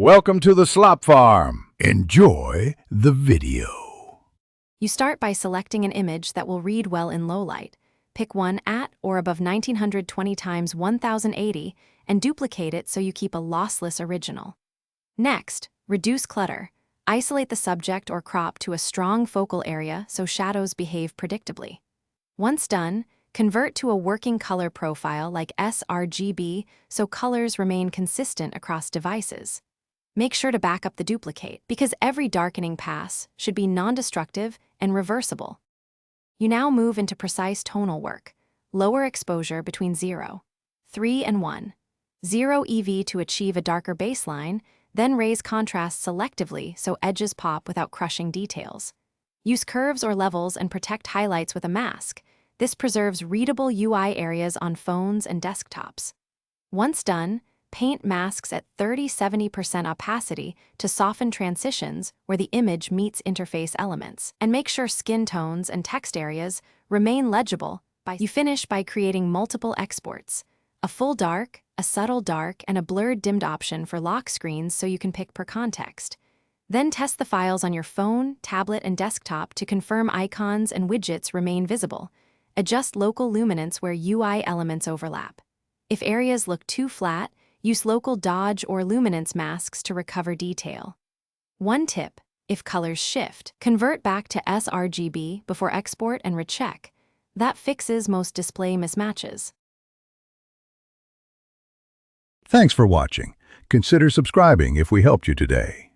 Welcome to the Slop Farm. Enjoy the video. You start by selecting an image that will read well in low light. Pick one at or above 1920 x 1080 and duplicate it so you keep a lossless original. Next, reduce clutter. Isolate the subject or crop to a strong focal area so shadows behave predictably. Once done, convert to a working color profile like sRGB so colors remain consistent across devices. Make sure to back up the duplicate because every darkening pass should be non-destructive and reversible. You now move into precise tonal work. Lower exposure between 0, 3, and 1. 0 EV to achieve a darker baseline, then raise contrast selectively so edges pop without crushing details. Use curves or levels and protect highlights with a mask. This preserves readable UI areas on phones and desktops. Once done, paint masks at 30–70% opacity to soften transitions where the image meets interface elements, and make sure skin tones and text areas remain legible. You finish by creating multiple exports, a full dark, a subtle dark, and a blurred dimmed option for lock screens so you can pick per context. Then test the files on your phone, tablet, and desktop to confirm icons and widgets remain visible. Adjust local luminance where UI elements overlap. If areas look too flat, use local dodge or luminance masks to recover detail. One tip: if colors shift, convert back to sRGB before export and recheck. That fixes most display mismatches. Thanks for watching. Consider subscribing if we helped you today.